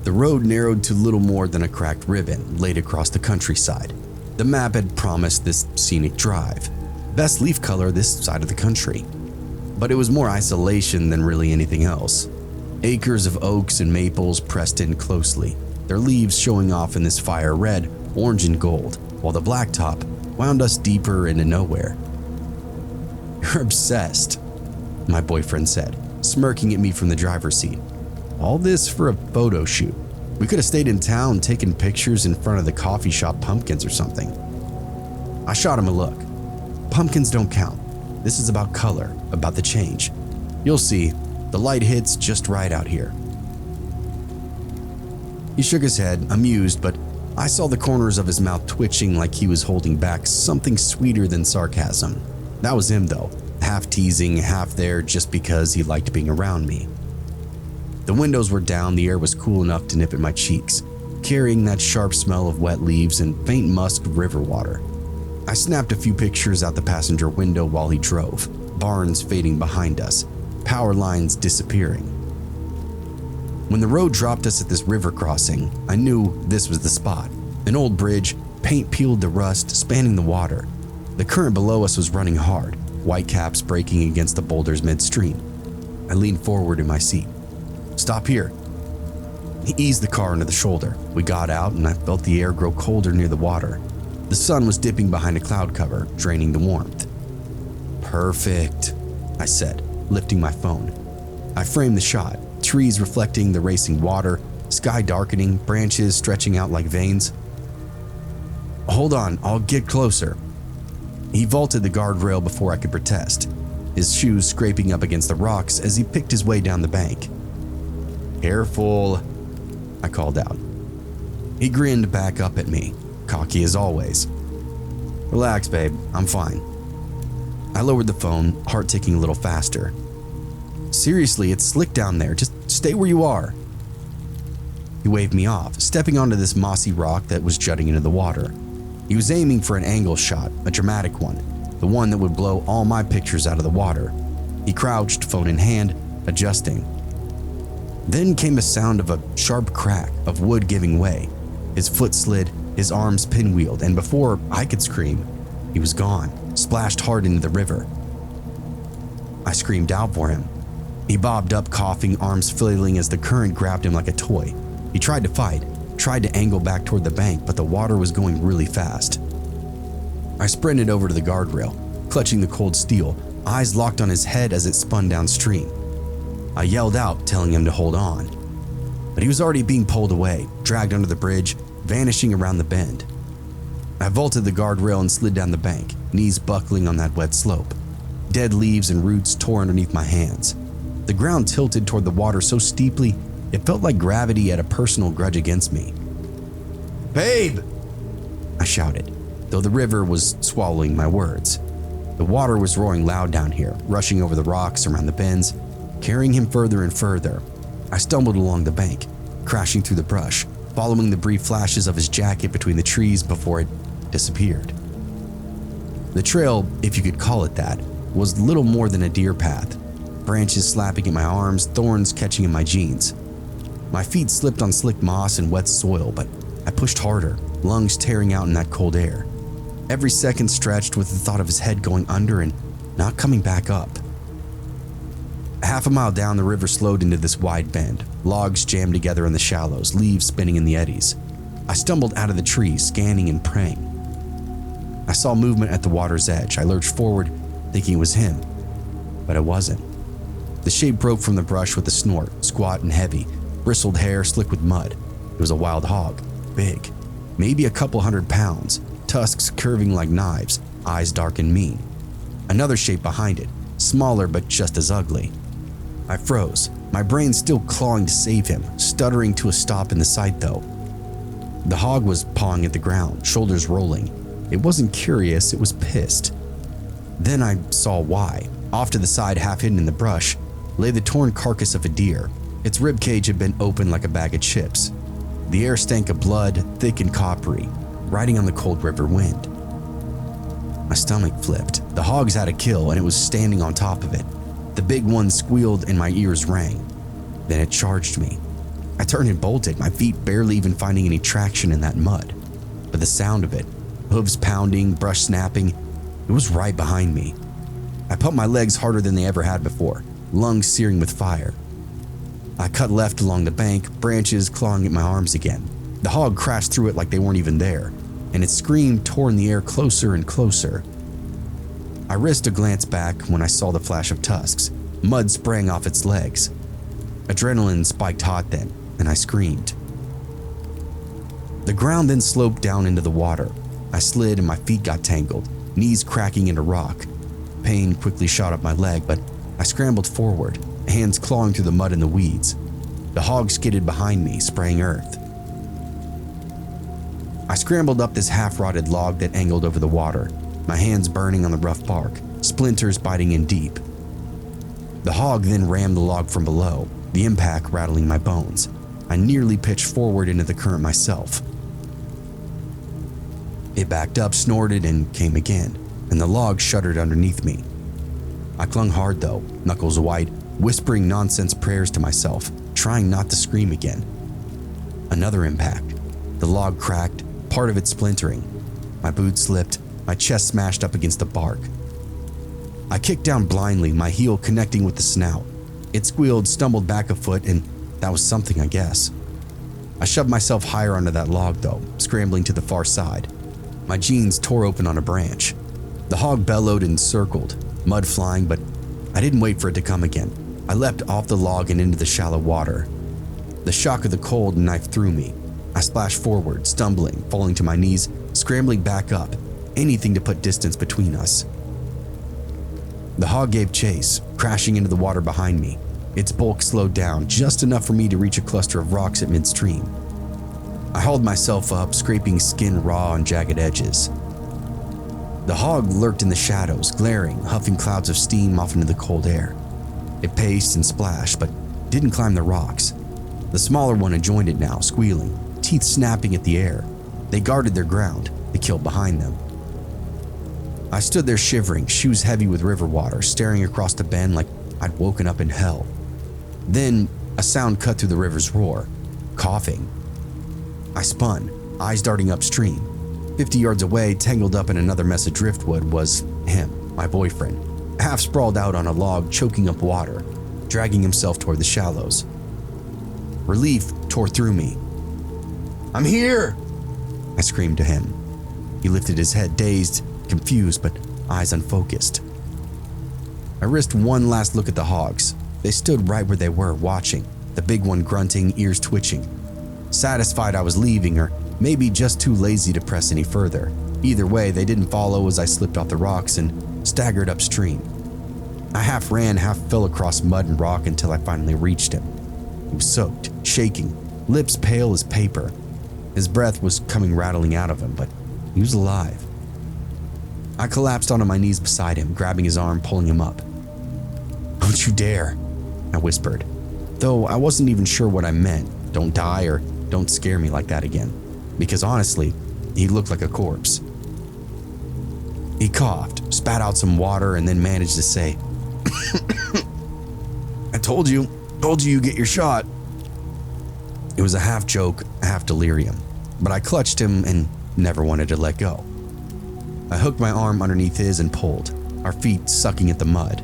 The road narrowed to little more than a cracked ribbon laid across the countryside. The map had promised this scenic drive, best leaf color this side of the country. But it was more isolation than really anything else. Acres of oaks and maples pressed in closely, their leaves showing off in this fire red, orange, and gold, while the blacktop wound us deeper into nowhere. "You're obsessed," my boyfriend said, smirking at me from the driver's seat. "All this for a photo shoot. We could have stayed in town taking pictures in front of the coffee shop pumpkins or something." I shot him a look. "Pumpkins don't count. This is about color, about the change. You'll see, the light hits just right out here." He shook his head, amused, but I saw the corners of his mouth twitching like he was holding back something sweeter than sarcasm. That was him though, half teasing, half there just because he liked being around me. The windows were down, the air was cool enough to nip at my cheeks, carrying that sharp smell of wet leaves and faint musk of river water. I snapped a few pictures out the passenger window while he drove, barns fading behind us, power lines disappearing. When the road dropped us at this river crossing, I knew this was the spot. An old bridge, paint peeled to rust, spanning the water. The current below us was running hard, white caps breaking against the boulders midstream. I leaned forward in my seat. "Stop here." He eased the car into the shoulder. We got out and I felt the air grow colder near the water. The sun was dipping behind a cloud cover, draining the warmth. "Perfect," I said, lifting my phone. I framed the shot, trees reflecting the racing water, sky darkening, branches stretching out like veins. "Hold on, I'll get closer." He vaulted the guardrail before I could protest, his shoes scraping up against the rocks as he picked his way down the bank. "Careful," I called out. He grinned back up at me, cocky as always. "Relax, babe, I'm fine." I lowered the phone, heart ticking a little faster. "Seriously, it's slick down there. Just stay where you are." He waved me off, stepping onto this mossy rock that was jutting into the water. He was aiming for an angle shot, a dramatic one, the one that would blow all my pictures out of the water. He crouched, phone in hand, adjusting. Then came a sound of a sharp crack, of wood giving way. His foot slid, his arms pinwheeled, and before I could scream, he was gone, splashed hard into the river. I screamed out for him. He bobbed up, coughing, arms flailing as the current grabbed him like a toy. He tried to fight, tried to angle back toward the bank, but the water was going really fast. I sprinted over to the guardrail, clutching the cold steel, eyes locked on his head as it spun downstream. I yelled out, telling him to hold on. But he was already being pulled away, dragged under the bridge, vanishing around the bend. I vaulted the guardrail and slid down the bank, knees buckling on that wet slope. Dead leaves and roots tore underneath my hands. The ground tilted toward the water so steeply, it felt like gravity had a personal grudge against me. "Babe!" I shouted, though the river was swallowing my words. The water was roaring loud down here, rushing over the rocks around the bends, carrying him further and further. I stumbled along the bank, crashing through the brush, following the brief flashes of his jacket between the trees before it disappeared. The trail, if you could call it that, was little more than a deer path, branches slapping at my arms, thorns catching in my jeans. My feet slipped on slick moss and wet soil, but I pushed harder, lungs tearing out in that cold air. Every second stretched with the thought of his head going under and not coming back up. Half a mile down, the river slowed into this wide bend, logs jammed together in the shallows, leaves spinning in the eddies. I stumbled out of the trees, scanning and praying. I saw movement at the water's edge. I lurched forward, thinking it was him, but it wasn't. The shape broke from the brush with a snort, squat and heavy, bristled hair slick with mud. It was a wild hog, big, maybe a couple 100 pounds, tusks curving like knives, eyes dark and mean. Another shape behind it, smaller but just as ugly. I froze, my brain still clawing to save him, stuttering to a stop in the sight though. The hog was pawing at the ground, shoulders rolling. It wasn't curious, it was pissed. Then I saw why. Off to the side, half hidden in the brush, lay the torn carcass of a deer. Its rib cage had been open like a bag of chips. The air stank of blood, thick and coppery, riding on the cold river wind. My stomach flipped. The hog's had a kill and it was standing on top of it. The big one squealed and my ears rang. Then it charged me. I turned and bolted, my feet barely even finding any traction in that mud. But the sound of it, hooves pounding, brush snapping, it was right behind me. I pumped my legs harder than they ever had before, lungs searing with fire. I cut left along the bank, branches clawing at my arms again. The hog crashed through it like they weren't even there, and its scream tore in the air closer and closer. I risked a glance back when I saw the flash of tusks. Mud sprang off its legs. Adrenaline spiked hot then, and I screamed. The ground then sloped down into the water. I slid and my feet got tangled, knees cracking into rock. Pain quickly shot up my leg, but I scrambled forward, hands clawing through the mud and the weeds. The hog skidded behind me, spraying earth. I scrambled up this half-rotted log that angled over the water, my hands burning on the rough bark, splinters biting in deep. The hog then rammed the log from below, the impact rattling my bones. I nearly pitched forward into the current myself. It backed up, snorted, and came again, and the log shuddered underneath me. I clung hard though, knuckles white, whispering nonsense prayers to myself, trying not to scream again. Another impact. The log cracked, part of it splintering. My boot slipped, my chest smashed up against the bark. I kicked down blindly, my heel connecting with the snout. It squealed, stumbled back a foot, and that was something, I guess. I shoved myself higher onto that log though, scrambling to the far side. My jeans tore open on a branch. The hog bellowed and circled, mud flying, but I didn't wait for it to come again. I leapt off the log and into the shallow water. The shock of the cold knifed through me. I splashed forward, stumbling, falling to my knees, scrambling back up, anything to put distance between us. The hog gave chase, crashing into the water behind me. Its bulk slowed down just enough for me to reach a cluster of rocks at midstream. I hauled myself up, scraping skin raw on jagged edges. The hog lurked in the shadows, glaring, huffing clouds of steam off into the cold air. It paced and splashed, but didn't climb the rocks. The smaller one had joined it now, squealing, teeth snapping at the air. They guarded their ground, the kill behind them. I stood there shivering, shoes heavy with river water, staring across the bend like I'd woken up in hell. Then a sound cut through the river's roar, coughing. I spun, eyes darting upstream. 50 yards away, tangled up in another mess of driftwood, was him, my boyfriend, half sprawled out on a log, choking up water, dragging himself toward the shallows. Relief tore through me. "I'm here!" I screamed to him. He lifted his head, dazed, confused, but eyes unfocused. I risked one last look at the hogs. They stood right where they were, watching, the big one grunting, ears twitching. Satisfied I was leaving, or maybe just too lazy to press any further. Either way, they didn't follow as I slipped off the rocks and staggered upstream. I half ran, half fell across mud and rock until I finally reached him. He was soaked, shaking, lips pale as paper. His breath was coming rattling out of him, but he was alive. I collapsed onto my knees beside him, grabbing his arm, pulling him up. "Don't you dare," I whispered, though I wasn't even sure what I meant. Don't die or don't scare me like that again, because honestly, he looked like a corpse. He coughed, spat out some water, and then managed to say, I told you you get your shot." It was a half joke, half delirium, but I clutched him and never wanted to let go. I hooked my arm underneath his and pulled, our feet sucking at the mud.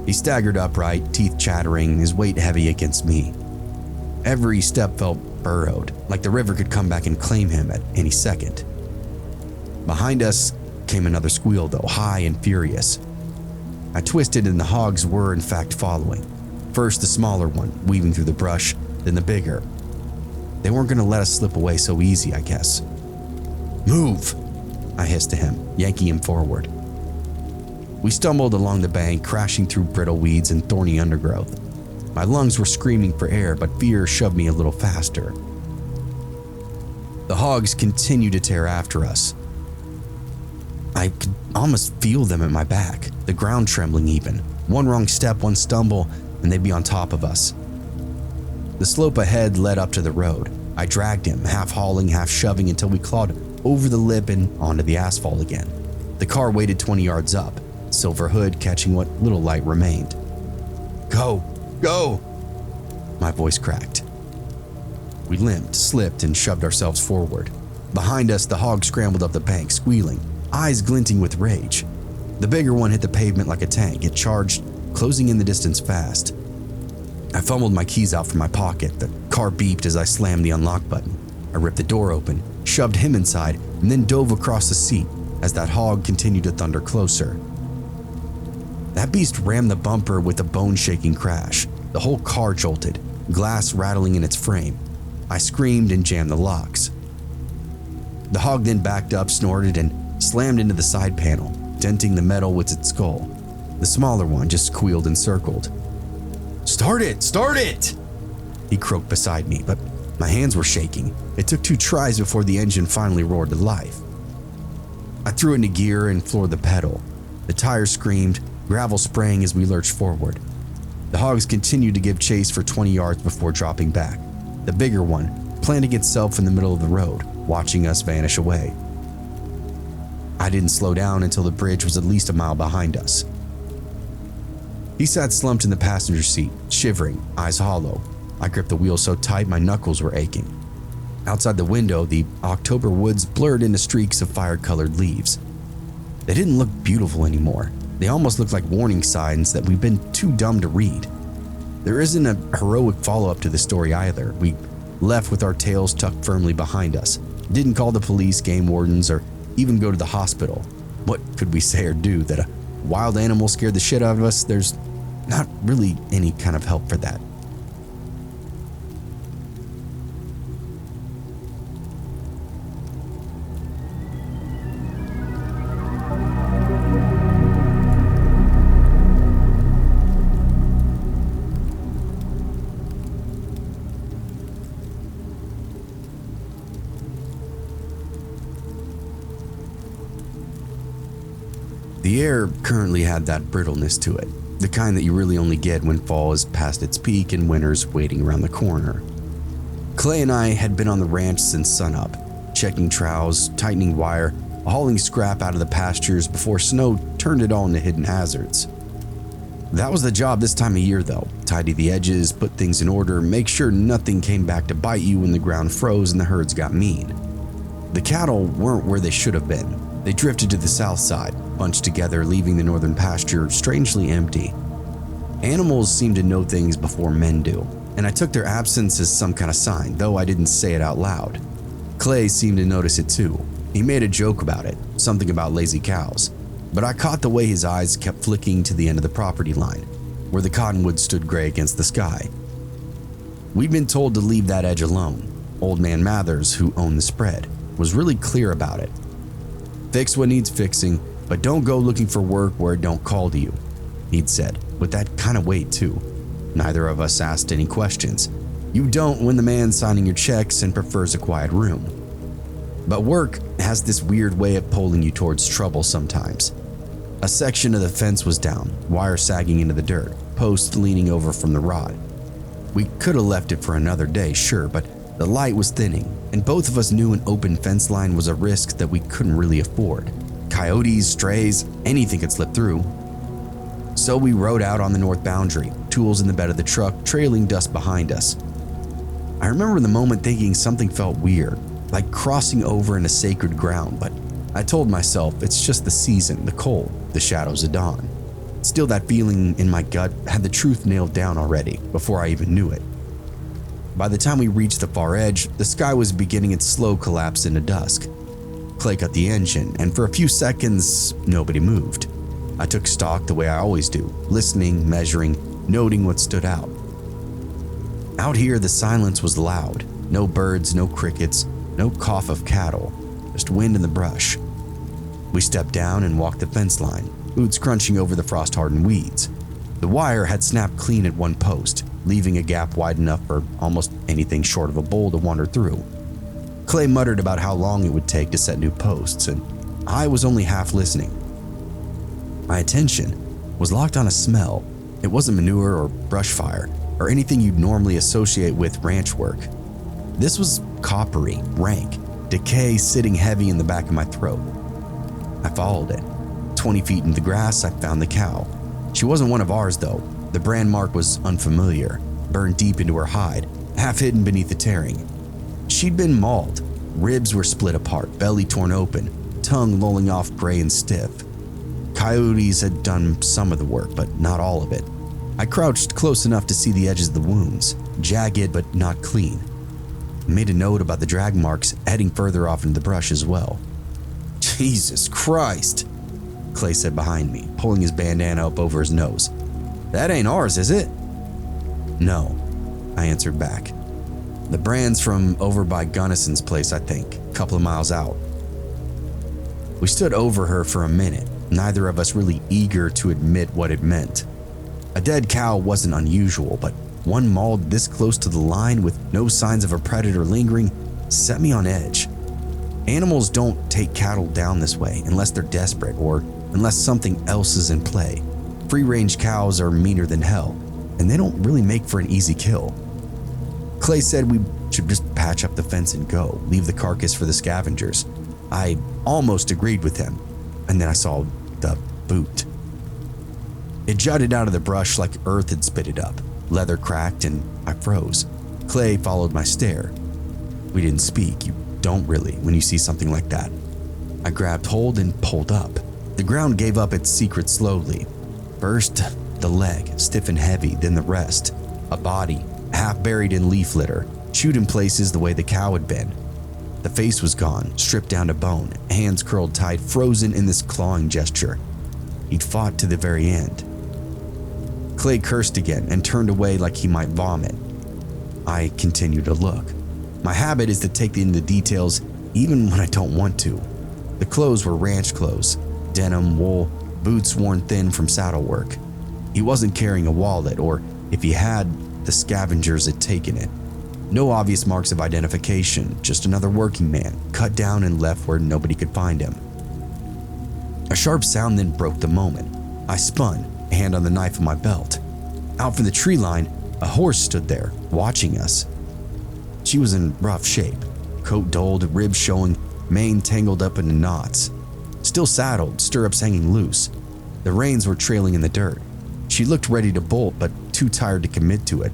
He staggered upright, teeth chattering, his weight heavy against me. Every step felt burrowed, like the river could come back and claim him at any second. Behind us came another squeal though, high and furious. I twisted and the hogs were in fact following. First the smaller one, weaving through the brush, then the bigger. They weren't going to let us slip away so easy, I guess. "Move!" I hissed to him, yanking him forward. We stumbled along the bank, crashing through brittle weeds and thorny undergrowth. My lungs were screaming for air, but fear shoved me a little faster. The hogs continued to tear after us. I could almost feel them at my back, the ground trembling even. One wrong step, one stumble, and they'd be on top of us. The slope ahead led up to the road. I dragged him, half hauling, half shoving, until we clawed over the lip and onto the asphalt again. The car waited 20 yards up, silver hood catching what little light remained. "Go! Go!" My voice cracked. We limped, slipped, and shoved ourselves forward. Behind us, the hog scrambled up the bank, squealing, eyes glinting with rage. The bigger one hit the pavement like a tank. It charged, closing in the distance fast. I fumbled my keys out from my pocket. The car beeped as I slammed the unlock button. I ripped the door open, shoved him inside, and then dove across the seat as that hog continued to thunder closer. That beast rammed the bumper with a bone-shaking crash. The whole car jolted, glass rattling in its frame. I screamed and jammed the locks. The hog then backed up, snorted, and slammed into the side panel, denting the metal with its skull. The smaller one just squealed and circled. "Start it! Start it!" he croaked beside me, but my hands were shaking. It took 2 tries before the engine finally roared to life. I threw it into gear and floored the pedal. The tires screamed, gravel sprang as we lurched forward. The hogs continued to give chase for 20 yards before dropping back. The bigger one planting itself in the middle of the road, watching us vanish away. I didn't slow down until the bridge was at least a mile behind us. He sat slumped in the passenger seat, shivering, eyes hollow. I gripped the wheel so tight my knuckles were aching. Outside the window, the October woods blurred into streaks of fire-colored leaves. They didn't look beautiful anymore. They almost looked like warning signs that we've been too dumb to read. There isn't a heroic follow-up to the story either. We left with our tails tucked firmly behind us, didn't call the police, game wardens, or even go to the hospital. What could we say or do? That a wild animal scared the shit out of us? There's not really any kind of help for that. The air currently had that brittleness to it, the kind that you really only get when fall is past its peak and winter's waiting around the corner. Clay and I had been on the ranch since sunup, checking troughs, tightening wire, hauling scrap out of the pastures before snow turned it all into hidden hazards. That was the job this time of year though, tidy the edges, put things in order, make sure nothing came back to bite you when the ground froze and the herds got mean. The cattle weren't where they should have been. They drifted to the south side, bunched together, leaving the northern pasture strangely empty. Animals seem to know things before men do, and I took their absence as some kind of sign, though I didn't say it out loud. Clay seemed to notice it too. He made a joke about it, something about lazy cows, but I caught the way his eyes kept flicking to the end of the property line, where the cottonwoods stood gray against the sky. We'd been told to leave that edge alone. Old man Mathers, who owned the spread, was really clear about it. Fix what needs fixing, but don't go looking for work where it don't call to you, he'd said, with that kind of weight too. Neither of us asked any questions. You don't when the man's signing your checks and prefers a quiet room. But work has this weird way of pulling you towards trouble sometimes. A section of the fence was down, wire sagging into the dirt, posts leaning over from the rod. We could have left it for another day, sure, but the light was thinning, and both of us knew an open fence line was a risk that we couldn't really afford. Coyotes, strays, anything could slip through. So we rode out on the north boundary, tools in the bed of the truck, trailing dust behind us. I remember the moment thinking something felt weird, like crossing over into sacred ground, but I told myself it's just the season, the cold, the shadows of dawn. Still, that feeling in my gut had the truth nailed down already, before I even knew it. By the time we reached the far edge, the sky was beginning its slow collapse into dusk. Clay cut the engine, and for a few seconds, nobody moved. I took stock the way I always do, listening, measuring, noting what stood out. Out here, the silence was loud. No birds, no crickets, no cough of cattle, just wind in the brush. We stepped down and walked the fence line, boots crunching over the frost-hardened weeds. The wire had snapped clean at one post, leaving a gap wide enough for almost anything short of a bull to wander through. Clay muttered about how long it would take to set new posts, and I was only half listening. My attention was locked on a smell. It wasn't manure or brush fire or anything you'd normally associate with ranch work. This was coppery, rank, decay sitting heavy in the back of my throat. I followed it. 20 feet into the grass, I found the cow. She wasn't one of ours though. The brand mark was unfamiliar, burned deep into her hide, half hidden beneath the tearing. She'd been mauled. Ribs were split apart, belly torn open, tongue lolling off gray and stiff. Coyotes had done some of the work, but not all of it. I crouched close enough to see the edges of the wounds, jagged but not clean. I made a note about the drag marks heading further off into the brush as well. "Jesus Christ," Clay said behind me, pulling his bandana up over his nose. "That ain't ours, is it?" "No," I answered back. "The brand's from over by Gunnison's place, I think, a couple of miles out." We stood over her for a minute, neither of us really eager to admit what it meant. A dead cow wasn't unusual, but one mauled this close to the line with no signs of a predator lingering set me on edge. Animals don't take cattle down this way unless they're desperate or unless something else is in play. Free-range cows are meaner than hell, and they don't really make for an easy kill. Clay said we should just patch up the fence and go, leave the carcass for the scavengers. I almost agreed with him, and then I saw the boot. It jutted out of the brush like earth had spit it up. Leather cracked and I froze. Clay followed my stare. We didn't speak. You don't really when you see something like that. I grabbed hold and pulled up. The ground gave up its secret slowly. First, the leg, stiff and heavy, then the rest. A body, half buried in leaf litter, chewed in places the way the cow had been. The face was gone, stripped down to bone, hands curled tight, frozen in this clawing gesture. He'd fought to the very end. Clay cursed again and turned away like he might vomit. I continued to look. My habit is to take in the details even when I don't want to. The clothes were ranch clothes, denim, wool, boots worn thin from saddle work. He wasn't carrying a wallet, or if he had, the scavengers had taken it. No obvious marks of identification, just another working man, cut down and left where nobody could find him. A sharp sound then broke the moment. I spun, a hand on the knife of my belt. Out from the tree line, a horse stood there, watching us. She was in rough shape, coat dulled, ribs showing, mane tangled up into knots. Still saddled, stirrups hanging loose. The reins were trailing in the dirt. She looked ready to bolt, but too tired to commit to it.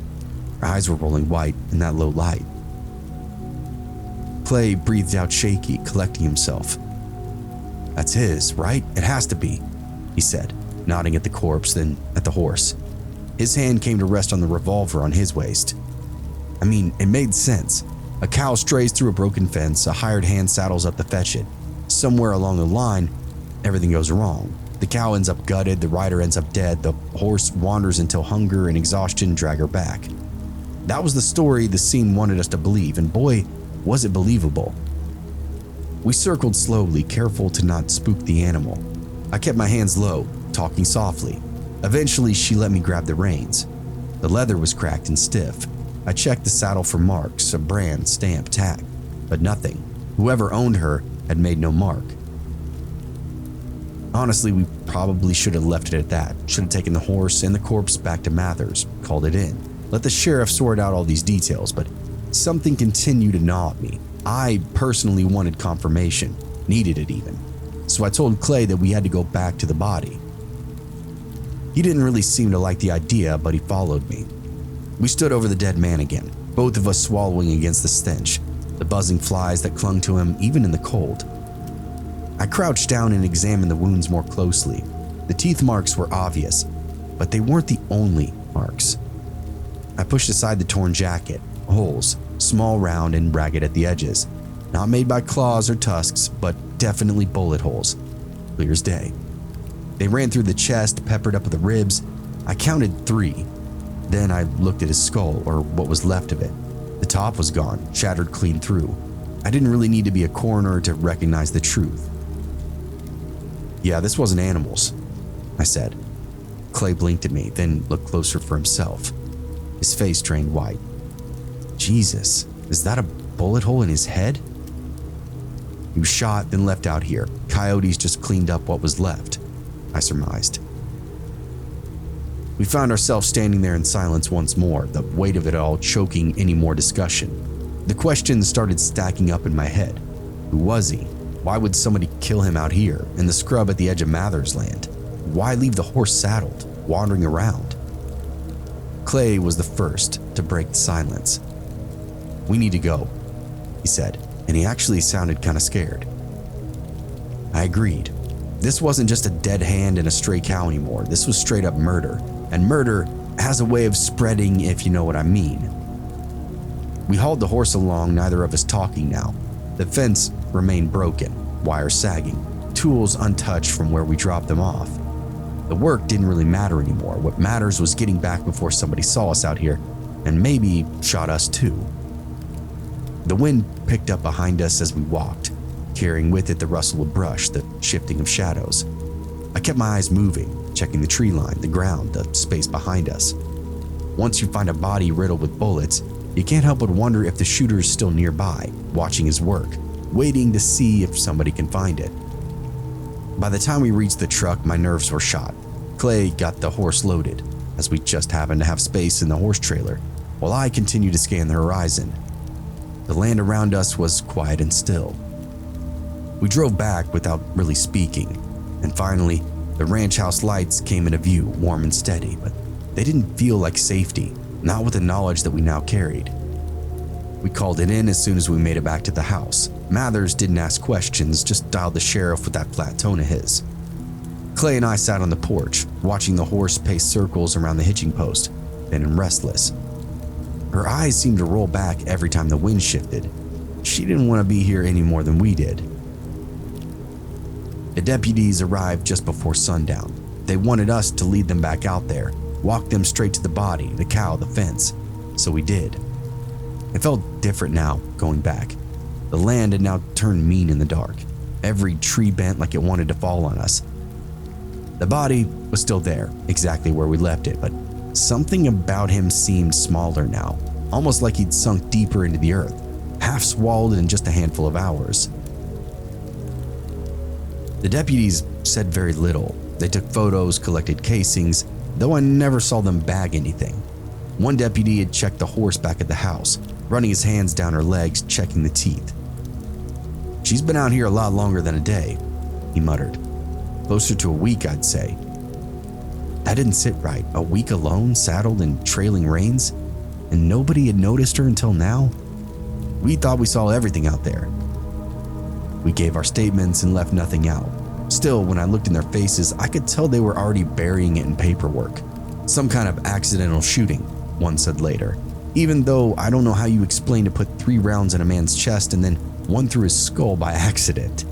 Her eyes were rolling white in that low light. Clay breathed out shaky, collecting himself. "That's his, right? It has to be," he said, nodding at the corpse, then at the horse. His hand came to rest on the revolver on his waist. I mean, it made sense. A cow strays through a broken fence, a hired hand saddles up to fetch it. Somewhere along the line, everything goes wrong. The cow ends up gutted, the rider ends up dead, the horse wanders until hunger and exhaustion drag her back. That was the story the scene wanted us to believe, and boy, was it believable. We circled slowly, careful to not spook the animal. I kept my hands low, talking softly. Eventually, she let me grab the reins. The leather was cracked and stiff. I checked the saddle for marks, a brand, stamp, tag, but nothing. Whoever owned her had made no mark. Honestly, we probably should have left it at that. Should have taken the horse and the corpse back to Mathers, called it in. Let the sheriff sort out all these details, but something continued to gnaw at me. I personally wanted confirmation, needed it even. So I told Clay that we had to go back to the body. He didn't really seem to like the idea, but he followed me. We stood over the dead man again, both of us swallowing against the stench, the buzzing flies that clung to him even in the cold. I crouched down and examined the wounds more closely. The teeth marks were obvious, but they weren't the only marks. I pushed aside the torn jacket, holes, small, round, and ragged at the edges. Not made by claws or tusks, but definitely bullet holes. Clear as day. They ran through the chest, peppered up with the ribs. I counted 3. Then I looked at his skull, or what was left of it. The top was gone, shattered clean through. I didn't really need to be a coroner to recognize the truth. "Yeah, this wasn't animals," I said. Clay blinked at me, then looked closer for himself. His face drained white. "Jesus, is that a bullet hole in his head?" "He was shot, then left out here. Coyotes just cleaned up what was left," I surmised. We found ourselves standing there in silence once more, the weight of it all choking any more discussion. The questions started stacking up in my head. Who was he? Why would somebody kill him out here, in the scrub at the edge of Mathers land? Why leave the horse saddled, wandering around? Clay was the first to break the silence. "We need to go." he said, and he actually sounded kind of scared. I agreed. This wasn't just a dead hand and a stray cow anymore. This was straight up murder. And murder has a way of spreading, if you know what I mean. We hauled the horse along, neither of us talking now. The fence remained broken, wires sagging, tools untouched from where we dropped them off. The work didn't really matter anymore. What matters was getting back before somebody saw us out here and maybe shot us too. The wind picked up behind us as we walked, carrying with it the rustle of brush, the shifting of shadows. I kept my eyes moving, checking the tree line, the ground, the space behind us. Once you find a body riddled with bullets, you can't help but wonder if the shooter is still nearby, watching his work, waiting to see if somebody can find it. By the time we reached the truck, my nerves were shot. Clay got the horse loaded, as we just happened to have space in the horse trailer, while I continued to scan the horizon. The land around us was quiet and still. We drove back without really speaking, and finally, the ranch house lights came into view, warm and steady, but they didn't feel like safety, not with the knowledge that we now carried. We called it in as soon as we made it back to the house. Mathers didn't ask questions, just dialed the sheriff with that flat tone of his. Clay and I sat on the porch, watching the horse pace circles around the hitching post, then restless. Her eyes seemed to roll back every time the wind shifted. She didn't want to be here any more than we did. The deputies arrived just before sundown. They wanted us to lead them back out there, walk them straight to the body, the cow, the fence. So we did. It felt different now, going back. The land had now turned mean in the dark. Every tree bent like it wanted to fall on us. The body was still there, exactly where we left it, but something about him seemed smaller now, almost like he'd sunk deeper into the earth, half swallowed in just a handful of hours. The deputies said very little. They took photos, collected casings, though I never saw them bag anything. One deputy had checked the horse back at the house, running his hands down her legs, checking the teeth. "She's been out here a lot longer than a day," he muttered. "Closer to a week, I'd say." That didn't sit right. A week alone, saddled in trailing reins, and nobody had noticed her until now? We thought we saw everything out there. We gave our statements and left nothing out. Still, when I looked in their faces, I could tell they were already burying it in paperwork. "Some kind of accidental shooting," one said later. "Even though I don't know how you explain to put 3 rounds in a man's chest and then 1 through his skull by accident.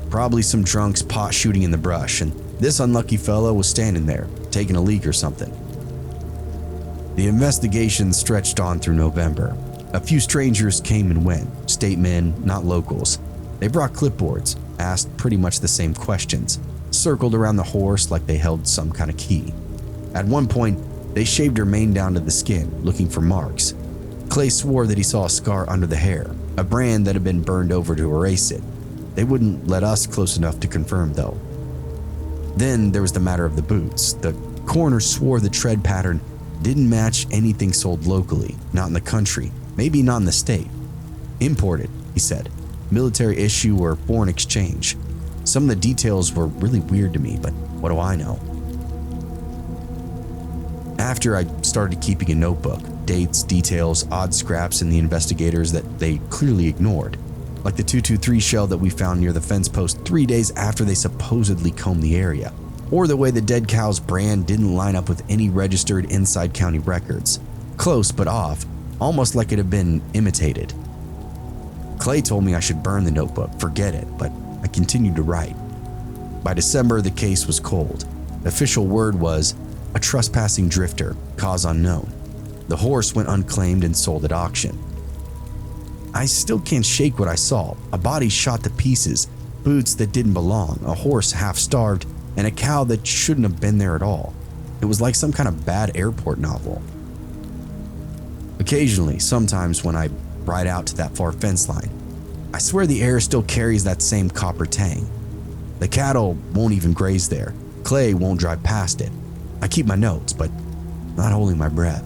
Probably some drunks pot shooting in the brush, and this unlucky fellow was standing there, taking a leak or something." The investigation stretched on through November. A few strangers came and went, state men, not locals. They brought clipboards, asked pretty much the same questions, circled around the horse like they held some kind of key. At one point, they shaved her mane down to the skin, looking for marks. Clay swore that he saw a scar under the hair, a brand that had been burned over to erase it. They wouldn't let us close enough to confirm, though. Then there was the matter of the boots. The coroner swore the tread pattern didn't match anything sold locally, not in the country, maybe not in the state. "Imported," he said. "Military issue or foreign exchange." Some of the details were really weird to me, but what do I know? After I started keeping a notebook, dates, details, odd scraps in the investigators that they clearly ignored, like the .223 shell that we found near the fence post 3 days after they supposedly combed the area, or the way the dead cow's brand didn't line up with any registered inside county records. Close but off, almost like it had been imitated. Clay told me I should burn the notebook, forget it, but I continued to write. By December, the case was cold. The official word was a trespassing drifter, cause unknown. The horse went unclaimed and sold at auction. I still can't shake what I saw. A body shot to pieces, boots that didn't belong, a horse half starved, and a cow that shouldn't have been there at all. It was like some kind of bad airport novel. Occasionally, sometimes when I ride out to that far fence line, I swear the air still carries that same copper tang. The cattle won't even graze there. Clay won't drive past it. I keep my notes, but not holding my breath.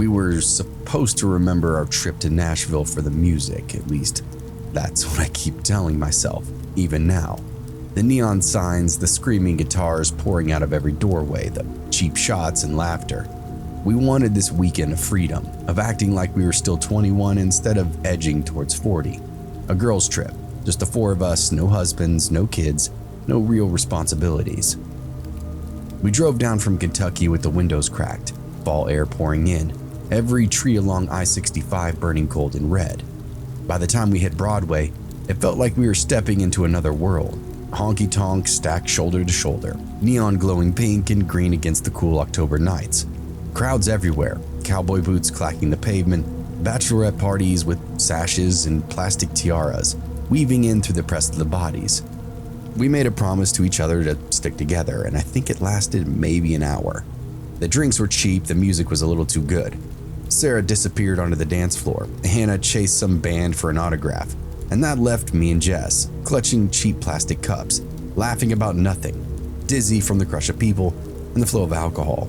We were supposed to remember our trip to Nashville for the music, at least that's what I keep telling myself, even now. The neon signs, the screaming guitars pouring out of every doorway, the cheap shots and laughter. We wanted this weekend of freedom, of acting like we were still 21 instead of edging towards 40. A girls' trip, just the four of us, no husbands, no kids, no real responsibilities. We drove down from Kentucky with the windows cracked, fall air pouring in, every tree along I-65 burning cold and red. By the time we hit Broadway, it felt like we were stepping into another world. Honky-tonks stacked shoulder to shoulder, neon glowing pink and green against the cool October nights. Crowds everywhere, cowboy boots clacking the pavement, bachelorette parties with sashes and plastic tiaras, weaving in through the press of the bodies. We made a promise to each other to stick together, and I think it lasted maybe an hour. The drinks were cheap, the music was a little too good. Sarah disappeared onto the dance floor, Hannah chased some band for an autograph, and that left me and Jess, clutching cheap plastic cups, laughing about nothing, dizzy from the crush of people and the flow of alcohol.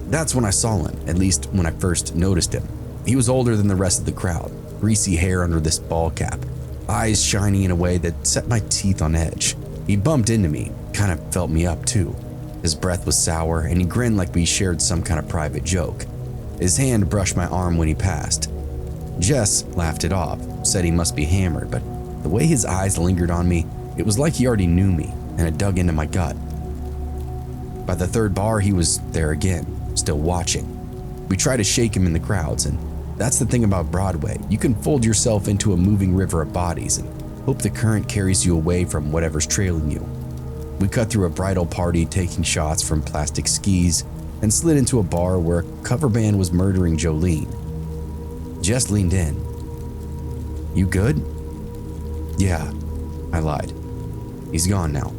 That's when I saw him, at least when I first noticed him. He was older than the rest of the crowd, greasy hair under this ball cap, eyes shining in a way that set my teeth on edge. He bumped into me, kind of felt me up too. His breath was sour and he grinned like we shared some kind of private joke. His hand brushed my arm when he passed. Jess laughed it off, said he must be hammered, but the way his eyes lingered on me, it was like he already knew me and it dug into my gut. By the third bar, he was there again, still watching. We tried to shake him in the crowds, and that's the thing about Broadway. You can fold yourself into a moving river of bodies and hope the current carries you away from whatever's trailing you. We cut through a bridal party taking shots from plastic skis and slid into a bar where a cover band was murdering Jolene. Jess leaned in. "You good?" "Yeah," I lied. "He's gone now."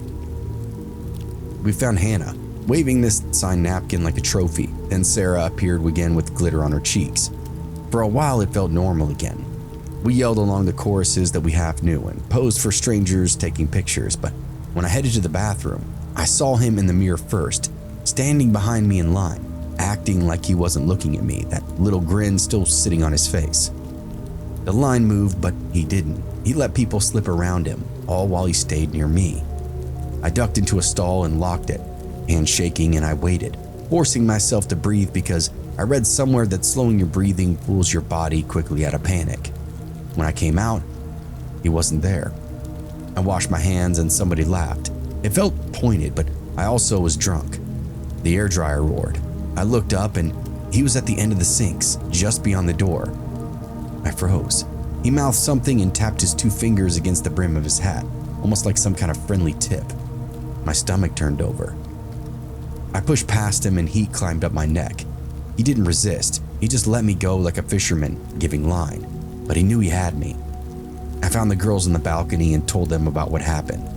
We found Hannah, waving this signed napkin like a trophy, then Sarah appeared again with glitter on her cheeks. For a while it felt normal again. We yelled along the choruses that we half knew and posed for strangers taking pictures, but when I headed to the bathroom, I saw him in the mirror first, standing behind me in line, acting like he wasn't looking at me, that little grin still sitting on his face. The line moved, but he didn't. He let people slip around him, all while he stayed near me. I ducked into a stall and locked it, hands shaking, and I waited, forcing myself to breathe because I read somewhere that slowing your breathing pulls your body quickly out of panic. When I came out, he wasn't there. I washed my hands and somebody laughed. It felt pointed, but I also was drunk. The air dryer roared. I looked up and he was at the end of the sinks, just beyond the door. I froze. He mouthed something and tapped his two fingers against the brim of his hat, almost like some kind of friendly tip. My stomach turned over. I pushed past him and heat climbed up my neck. He didn't resist. He just let me go like a fisherman giving line, but he knew he had me. I found the girls on the balcony and told them about what happened.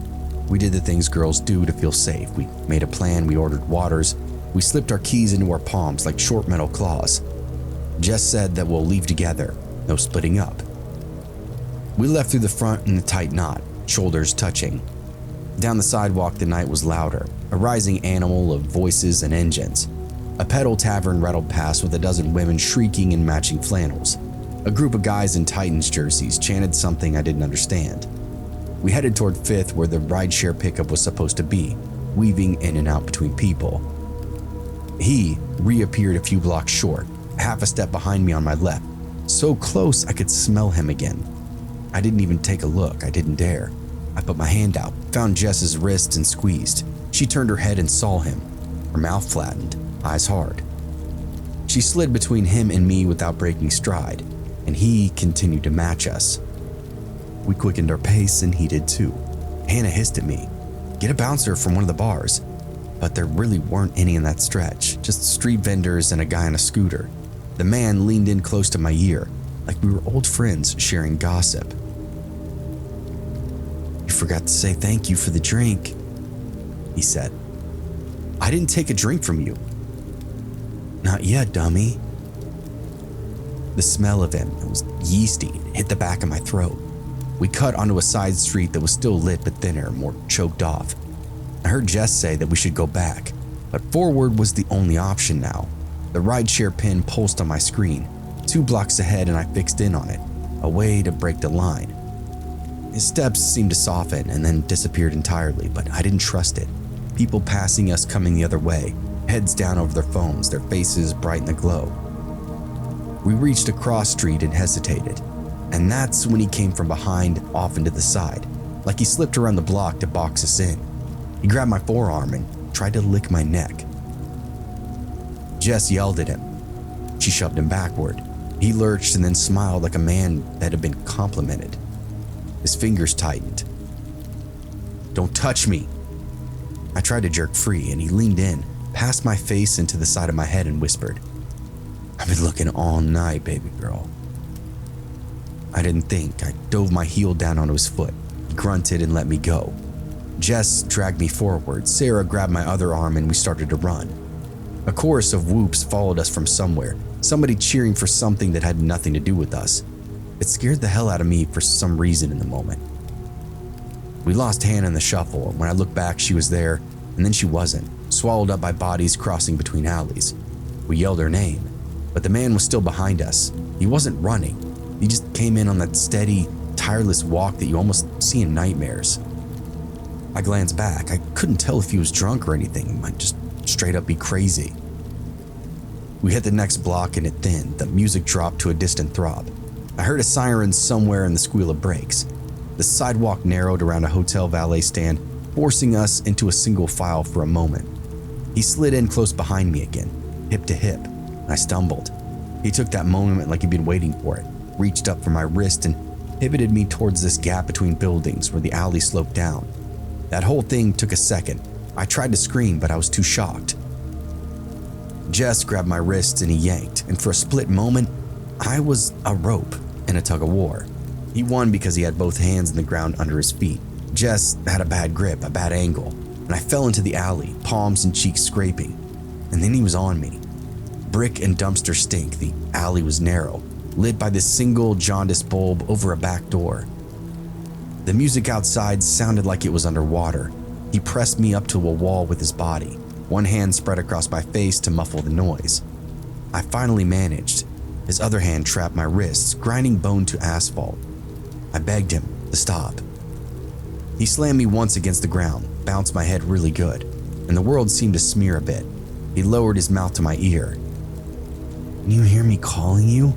We did the things girls do to feel safe. We made a plan, we ordered waters, we slipped our keys into our palms like short metal claws. Jess said that we'll leave together, no splitting up. We left through the front in a tight knot, shoulders touching. Down the sidewalk the night was louder, a rising animal of voices and engines. A pedal tavern rattled past with a dozen women shrieking in matching flannels. A group of guys in Titans jerseys chanted something I didn't understand. We headed toward 5th where the rideshare pickup was supposed to be, weaving in and out between people. He reappeared a few blocks short, half a step behind me on my left, so close I could smell him again. I didn't even take a look, I didn't dare. I put my hand out, found Jess's wrist and squeezed. She turned her head and saw him, her mouth flattened, eyes hard. She slid between him and me without breaking stride, and he continued to match us. We quickened our pace and he did too. Hannah hissed at me, "Get a bouncer from one of the bars." But there really weren't any in that stretch, just street vendors and a guy on a scooter. The man leaned in close to my ear, like we were old friends sharing gossip. "You forgot to say thank you for the drink," he said. "I didn't take a drink from you." "Not yet, dummy." The smell of him, it was yeasty, hit the back of my throat. We cut onto a side street that was still lit but thinner, more choked off. I heard Jess say that we should go back, but forward was the only option now. The rideshare pin pulsed on my screen. 2 blocks ahead and I fixed in on it, a way to break the line. His steps seemed to soften and then disappeared entirely, but I didn't trust it. People passing us coming the other way, heads down over their phones, their faces bright in the glow. We reached a cross street and hesitated, and that's when he came from behind off into the side, like he slipped around the block to box us in. He grabbed my forearm and tried to lick my neck. Jess yelled at him. She shoved him backward. He lurched and then smiled like a man that had been complimented. His fingers tightened. "Don't touch me." I tried to jerk free and he leaned in, passed my face into the side of my head and whispered, "I've been looking all night, baby girl." I didn't think. I dove my heel down onto his foot. He grunted and let me go. Jess dragged me forward. Sarah grabbed my other arm and we started to run. A chorus of whoops followed us from somewhere, somebody cheering for something that had nothing to do with us. It scared the hell out of me for some reason in the moment. We lost Hannah in the shuffle, and when I looked back she was there, and then she wasn't, swallowed up by bodies crossing between alleys. We yelled her name, but the man was still behind us. He wasn't running. He just came in on that steady, tireless walk that you almost see in nightmares. I glanced back. I couldn't tell if he was drunk or anything. He might just straight up be crazy. We hit the next block and it thinned. The music dropped to a distant throb. I heard a siren somewhere and the squeal of brakes. The sidewalk narrowed around a hotel valet stand, forcing us into a single file for a moment. He slid in close behind me again, hip to hip, and I stumbled. He took that moment like he'd been waiting for it, reached up for my wrist and pivoted me towards this gap between buildings where the alley sloped down. That whole thing took a second. I tried to scream, but I was too shocked. Jess grabbed my wrists and he yanked, and for a split moment, I was a rope in a tug-of-war. He won because he had both hands in the ground under his feet. Jess had a bad grip, a bad angle, and I fell into the alley, palms and cheeks scraping. And then he was on me. Brick and dumpster stink, the alley was narrow, lit by this single jaundiced bulb over a back door. The music outside sounded like it was underwater. He pressed me up to a wall with his body, one hand spread across my face to muffle the noise. I finally managed. His other hand trapped my wrists, grinding bone to asphalt. I begged him to stop. He slammed me once against the ground, bounced my head really good, and the world seemed to smear a bit. He lowered his mouth to my ear. "Can you hear me calling you?"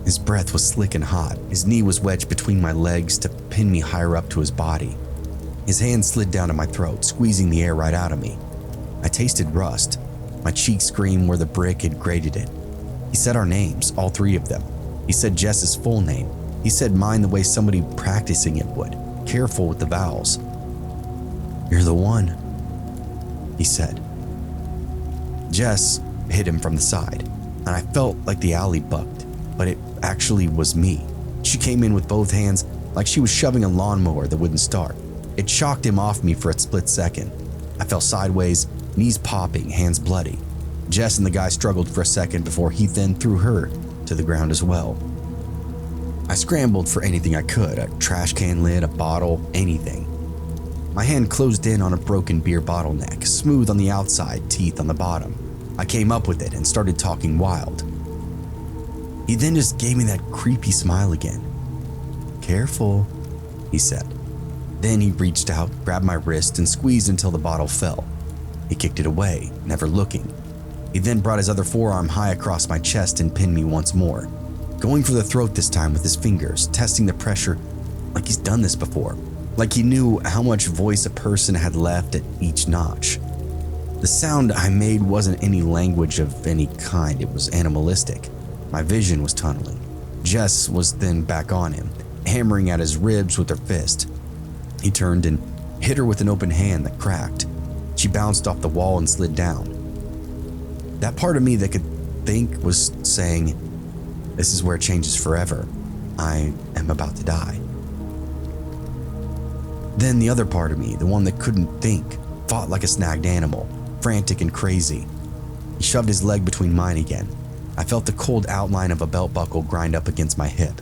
His breath was slick and hot. His knee was wedged between my legs to pin me higher up to his body. His hand slid down to my throat, squeezing the air right out of me. I tasted rust. My cheek screamed where the brick had grated it. He said our names, all 3 of them. He said Jess's full name. He said mine the way somebody practicing it would, careful with the vowels. "You're the one," he said. Jess hit him from the side, and I felt like the alley bucked, but it actually was me. She came in with both hands like she was shoving a lawnmower that wouldn't start. It shocked him off me for a split second. I fell sideways, knees popping, hands bloody. Jess and the guy struggled for a second before he then threw her to the ground as well. I scrambled for anything I could, a trash can lid, a bottle, anything. My hand closed in on a broken beer bottle neck, smooth on the outside, teeth on the bottom. I came up with it and started talking wild. He then just gave me that creepy smile again. "Careful," he said. Then he reached out, grabbed my wrist, and squeezed until the bottle fell. He kicked it away, never looking. He then brought his other forearm high across my chest and pinned me once more, going for the throat this time with his fingers, testing the pressure like he's done this before, like he knew how much voice a person had left at each notch. The sound I made wasn't any language of any kind, it was animalistic. My vision was tunneling. Jess was then back on him, hammering at his ribs with her fist. He turned and hit her with an open hand that cracked. She bounced off the wall and slid down. That part of me that could think was saying, "This is where it changes forever. I am about to die." Then the other part of me, the one that couldn't think, fought like a snagged animal, frantic and crazy. He shoved his leg between mine again. I felt the cold outline of a belt buckle grind up against my hip.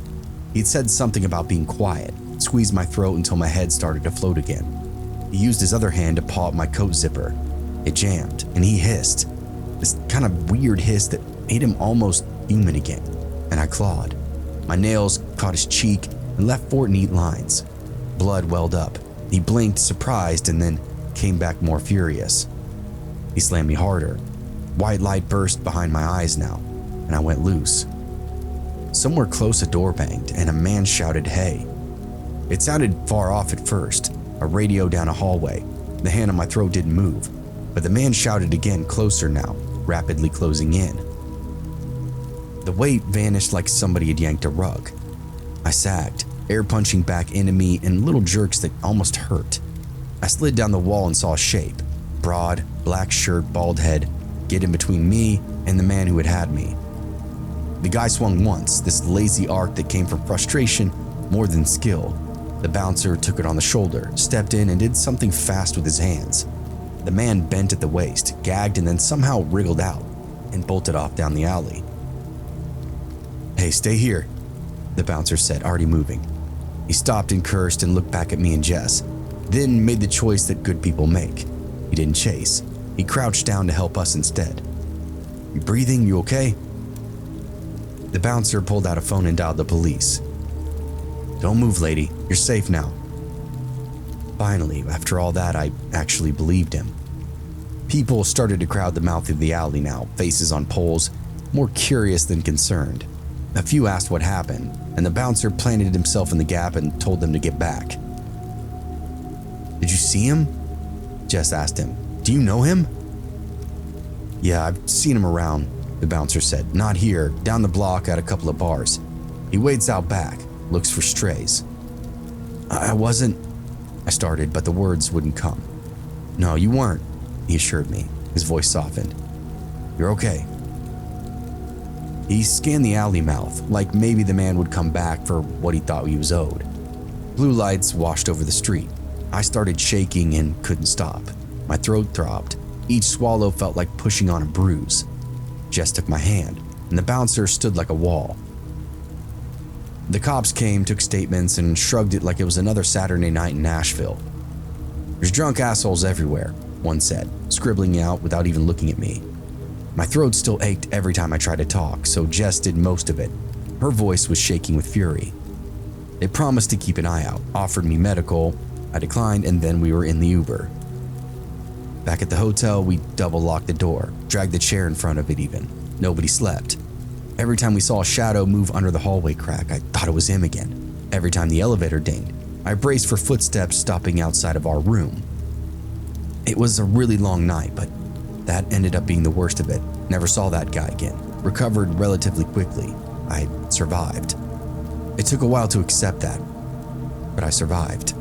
He'd said something about being quiet, squeezed my throat until my head started to float again. He used his other hand to paw at my coat zipper. It jammed, and he hissed. this kind of weird hiss that made him almost human again, and I clawed. My nails caught his cheek and left 4 neat lines. Blood welled up. He blinked, surprised, and then came back more furious. He slammed me harder. White light burst behind my eyes now, and I went loose. Somewhere close a door banged, and a man shouted, "Hey." It sounded far off at first, a radio down a hallway. The hand on my throat didn't move, but the man shouted again, closer now, rapidly closing in. The weight vanished like somebody had yanked a rug. I sagged, air punching back into me in little jerks that almost hurt. I slid down the wall and saw a shape, broad, black shirt, bald head, get in between me and the man who had me. The guy swung once, this lazy arc that came from frustration more than skill. The bouncer took it on the shoulder, stepped in, and did something fast with his hands. The man bent at the waist, gagged, and then somehow wriggled out and bolted off down the alley. "Hey, stay here," the bouncer said, already moving. He stopped and cursed and looked back at me and Jess, then made the choice that good people make. He didn't chase. He crouched down to help us instead. "You breathing? You okay?" The bouncer pulled out a phone and dialed the police. "Don't move, lady. You're safe now." Finally, after all that, I actually believed him. People started to crowd the mouth of the alley now, faces on poles, more curious than concerned. A few asked what happened, and the bouncer planted himself in the gap and told them to get back. "Did you see him?" Jess asked him. "Do you know him?" "Yeah, I've seen him around," the bouncer said. "Not here, down the block at a couple of bars. He waits out back, looks for strays." I wasn't, I started, but the words wouldn't come. "No, you weren't," he assured me. His voice softened. "You're okay." He scanned the alley mouth, like maybe the man would come back for what he thought he was owed. Blue lights washed over the street. I started shaking and couldn't stop. My throat throbbed. Each swallow felt like pushing on a bruise. Jess took my hand, and the bouncer stood like a wall. The cops came, took statements, and shrugged it like it was another Saturday night in Nashville. "There's drunk assholes everywhere," one said, scribbling out without even looking at me. My throat still ached every time I tried to talk, so Jess did most of it. Her voice was shaking with fury. They promised to keep an eye out, offered me medical. I declined, and then we were in the Uber. Back at the hotel, we double-locked the door, dragged the chair in front of it even. Nobody slept. Every time we saw a shadow move under the hallway crack, I thought it was him again. Every time the elevator dinged, I braced for footsteps stopping outside of our room. It was a really long night, but that ended up being the worst of it. Never saw that guy again. Recovered relatively quickly. I survived. It took a while to accept that, but I survived.